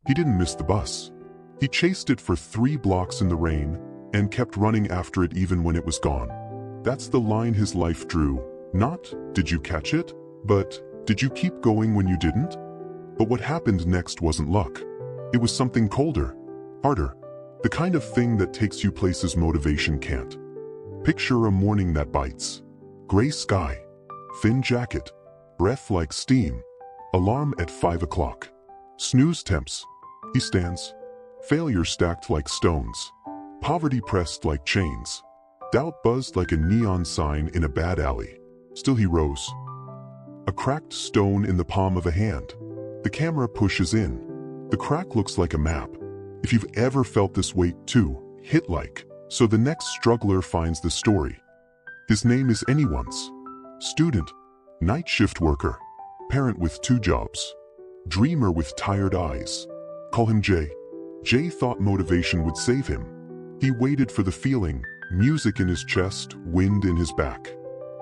He didn't miss the bus. He chased it for 3 blocks in the rain and kept running after it even when it was gone. That's the line his life drew. Not, did you catch it? But, did you keep going when you didn't? But what happened next wasn't luck. It was something colder, harder, the kind of thing that takes you places motivation can't. Picture a morning that bites. Gray sky, thin jacket, breath like steam, alarm at 5 o'clock. Snooze temps. He stands. Failure stacked like stones. Poverty pressed like chains. Doubt buzzed like a neon sign in a bad alley. Still he rose. A cracked stone in the palm of a hand. The camera pushes in. The crack looks like a map. If you've ever felt this weight too, hit like, so the next struggler finds the story. His name is anyone's. Student, night shift worker, parent with 2 jobs, dreamer with tired eyes. Call him Jay. Jay thought motivation would save him. He waited for the feeling, music in his chest, wind in his back.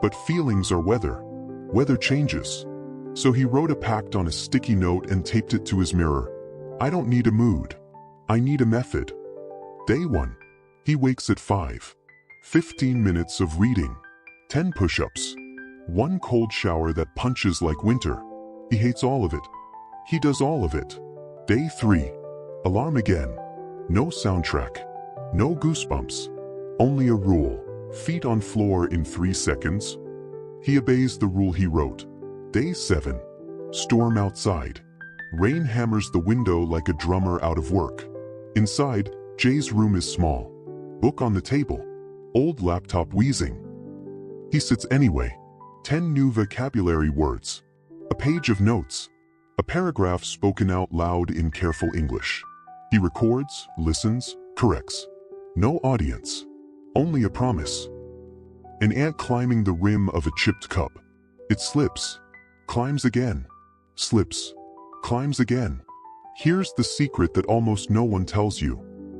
But feelings are weather. Weather changes. So he wrote a pact on a sticky note and taped it to his mirror. I don't need a mood. I need a method. Day 1. He wakes at 5. 15 minutes of reading. 10 push-ups. 1 cold shower that punches like winter. He hates all of it. He does all of it. Day 3. Alarm again. No soundtrack. No goosebumps. Only a rule. Feet on floor in 3 seconds. He obeys the rule he wrote. Day 7. Storm outside. Rain hammers the window like a drummer out of work. Inside, Jay's room is small. Book on the table. Old laptop wheezing. He sits anyway. 10 new vocabulary words. A page of notes. A paragraph spoken out loud in careful English. He records, listens, corrects. No audience. Only a promise. An ant climbing the rim of a chipped cup. It slips. Climbs again. Slips. Climbs again. Here's the secret that almost no one tells you.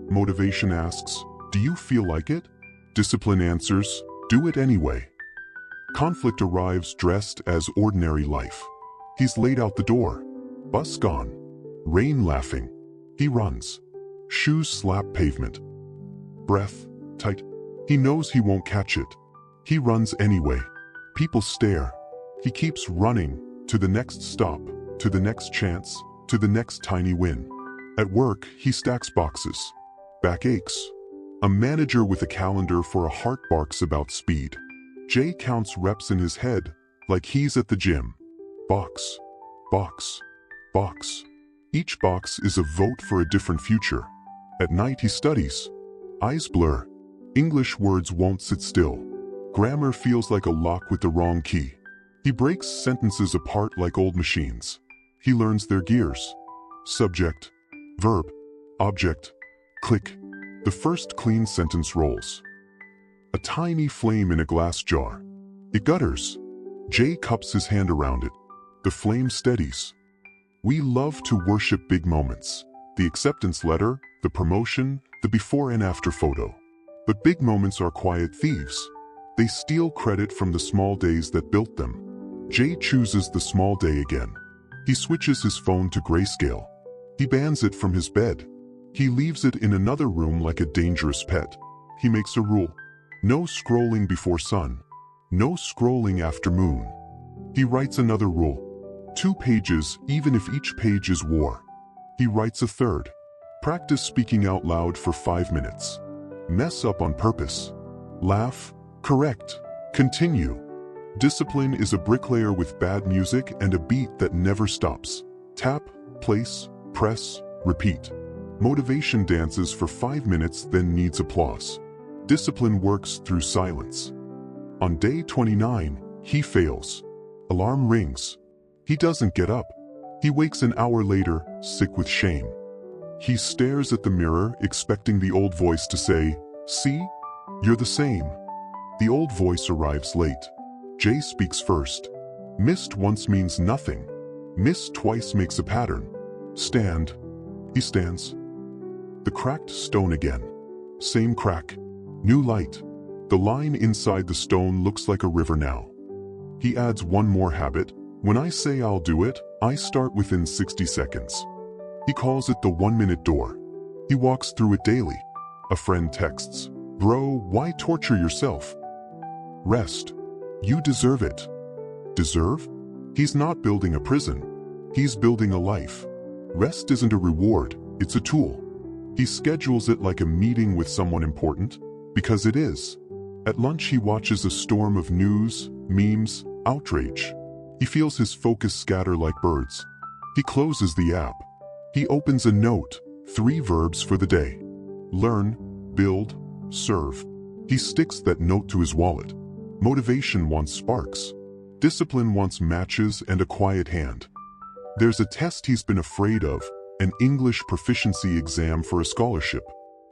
Motivation asks, do you feel like it? Discipline answers, do it anyway. Conflict arrives dressed as ordinary life. He's laid out the door. Bus gone. Rain laughing. He runs. Shoes slap pavement. Breath tight. He knows he won't catch it. He runs anyway. People stare. He keeps running, to the next stop, to the next chance, to the next tiny win. At work, he stacks boxes. Back aches. A manager with a calendar for a heart barks about speed. Jay counts reps in his head, like he's at the gym. Box. Box. Box. Each box is a vote for a different future. At night he studies. Eyes blur. English words won't sit still. Grammar feels like a lock with the wrong key. He breaks sentences apart like old machines. He learns their gears. Subject, verb, object, click. The first clean sentence rolls. A tiny flame in a glass jar. It gutters. Jay cups his hand around it. The flame steadies. We love to worship big moments. The acceptance letter, the promotion, the before and after photo. But big moments are quiet thieves. They steal credit from the small days that built them. Jay chooses the small day again. He switches his phone to grayscale. He bans it from his bed. He leaves it in another room like a dangerous pet. He makes a rule. No scrolling before sun. No scrolling after moon. He writes another rule. 2 pages, even if each page is war. He writes a third. Practice speaking out loud for 5 minutes. Mess up on purpose. Laugh. Correct. Continue. Discipline is a bricklayer with bad music and a beat that never stops. Tap, place, press, repeat. Motivation dances for 5 minutes, then needs applause. Discipline works through silence. On day 29, he fails. Alarm rings. He doesn't get up. He wakes an hour later, sick with shame. He stares at the mirror, expecting the old voice to say, "See? You're the same." The old voice arrives late. Jay speaks first. Missed once means nothing. Missed twice makes a pattern. Stand. He stands. The cracked stone again. Same crack. New light. The line inside the stone looks like a river now. He adds one more habit. When I say I'll do it, I start within 60 seconds. He calls it the 1-minute door. He walks through it daily. A friend texts, "Bro, why torture yourself? Rest. You deserve it." Deserve? He's not building a prison. He's building a life. Rest isn't a reward, it's a tool. He schedules it like a meeting with someone important, because it is. At lunch he watches a storm of news, memes, outrage. He feels his focus scatter like birds. He closes the app. He opens a note, 3 verbs for the day. Learn, build, serve. He sticks that note to his wallet. Motivation wants sparks. Discipline wants matches and a quiet hand. There's a test he's been afraid of, an English proficiency exam for a scholarship.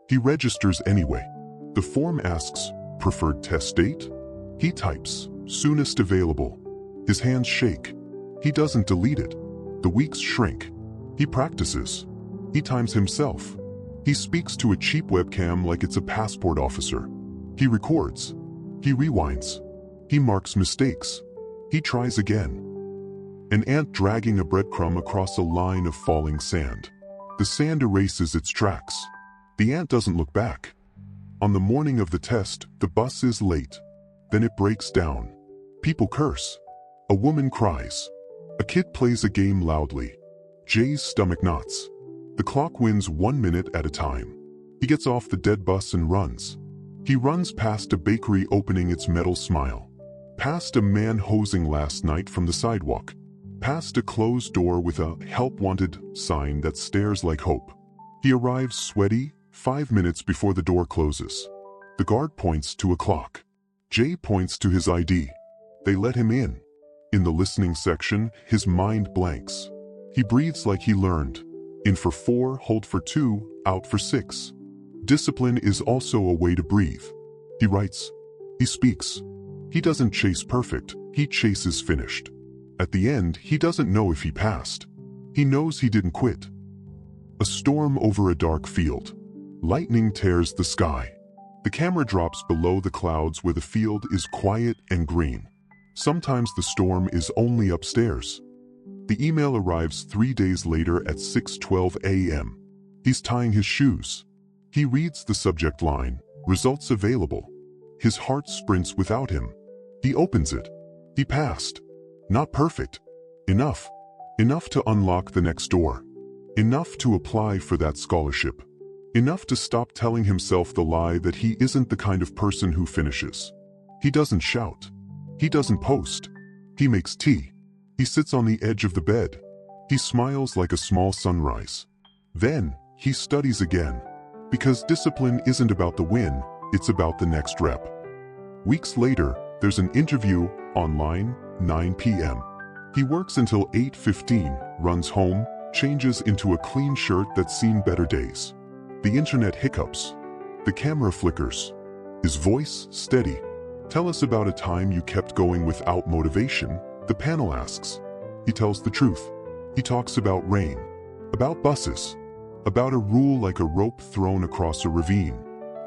He registers anyway. The form asks, preferred test date? He types, soonest available. His hands shake. He doesn't delete it. The weeks shrink. He practices. He times himself. He speaks to a cheap webcam like it's a passport officer. He records. He rewinds. He marks mistakes. He tries again. An ant dragging a breadcrumb across a line of falling sand. The sand erases its tracks. The ant doesn't look back. On the morning of the test, the bus is late. Then it breaks down. People curse. A woman cries. A kid plays a game loudly. Jay's stomach knots. The clock wins 1 minute at a time. He gets off the dead bus and runs. He runs past a bakery opening its metal smile. Past a man hosing last night from the sidewalk. Past a closed door with a "Help Wanted" sign that stares like hope. He arrives sweaty, 5 minutes before the door closes. The guard points to a clock. Jay points to his ID. They let him in. In the listening section, his mind blanks. He breathes like he learned. In for 4, hold for 2, out for 6. Discipline is also a way to breathe. He writes. He speaks. He doesn't chase perfect, he chases finished. At the end, he doesn't know if he passed. He knows he didn't quit. A storm over a dark field. Lightning tears the sky. The camera drops below the clouds where the field is quiet and green. Sometimes the storm is only upstairs. The email arrives 3 days later at 6:12 a.m. He's tying his shoes. He reads the subject line, results available. His heart sprints without him. He opens it. He passed. Not perfect. Enough. Enough to unlock the next door. Enough to apply for that scholarship. Enough to stop telling himself the lie that he isn't the kind of person who finishes. He doesn't shout. He doesn't post. He makes tea. He sits on the edge of the bed. He smiles like a small sunrise. Then, he studies again. Because discipline isn't about the win, it's about the next rep. Weeks later, there's an interview, online, 9 p.m. He works until 8:15, runs home, changes into a clean shirt that's seen better days. The internet hiccups. The camera flickers. His voice steady. Tell us about a time you kept going without motivation, the panel asks. He tells the truth. He talks about rain. About buses. About a rule like a rope thrown across a ravine.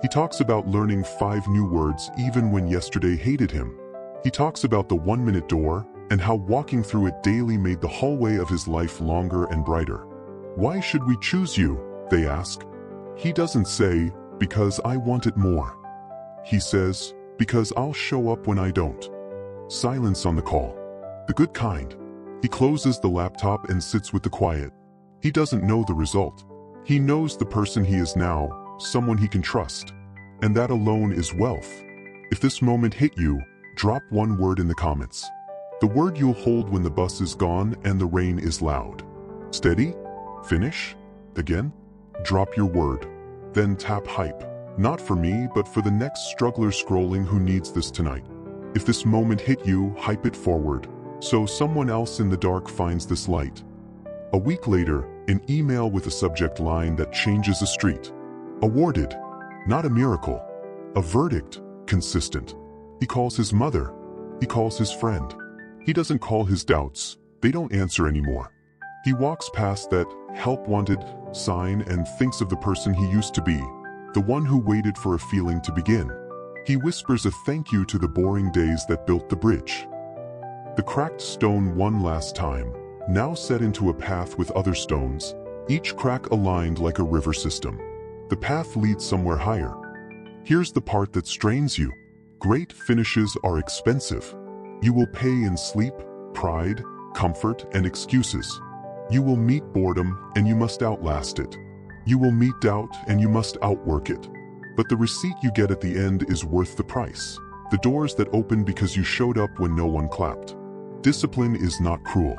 He talks about learning 5 new words even when yesterday hated him. He talks about the 1-minute door and how walking through it daily made the hallway of his life longer and brighter. Why should we choose you? They ask. He doesn't say, because I want it more. He says, because I'll show up when I don't. Silence on the call. The good kind. He closes the laptop and sits with the quiet. He doesn't know the result. He knows the person he is now, someone he can trust. And that alone is wealth. If this moment hit you, drop 1 word in the comments. The word you'll hold when the bus is gone and the rain is loud. Steady? Finish? Again? Drop your word. Then tap hype. Not for me, but for the next struggler scrolling who needs this tonight. If this moment hit you, hype it forward, so someone else in the dark finds this light. A week later, an email with a subject line that changes a street. Awarded. Not a miracle. A verdict. Consistent. He calls his mother. He calls his friend. He doesn't call his doubts. They don't answer anymore. He walks past that "Help Wanted" sign and thinks of the person he used to be, the one who waited for a feeling to begin. He whispers a thank you to the boring days that built the bridge. The cracked stone one last time, now set into a path with other stones, each crack aligned like a river system. The path leads somewhere higher. Here's the part that strains you. Great finishes are expensive. You will pay in sleep, pride, comfort, and excuses. You will meet boredom, and you must outlast it. You will meet doubt, and you must outwork it. But the receipt you get at the end is worth the price. The doors that open because you showed up when no one clapped. Discipline is not cruel.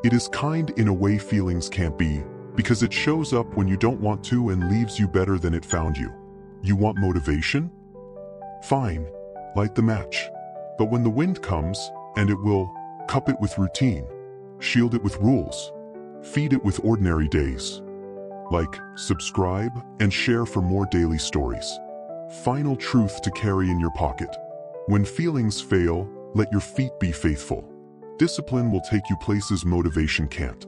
It is kind in a way feelings can't be, because it shows up when you don't want to and leaves you better than it found you. You want motivation? Fine, light the match. But when the wind comes, and it will, cup it with routine, shield it with rules, feed it with ordinary days. Like, subscribe, and share for more daily stories. Final truth to carry in your pocket. When feelings fail, let your feet be faithful. Discipline will take you places motivation can't.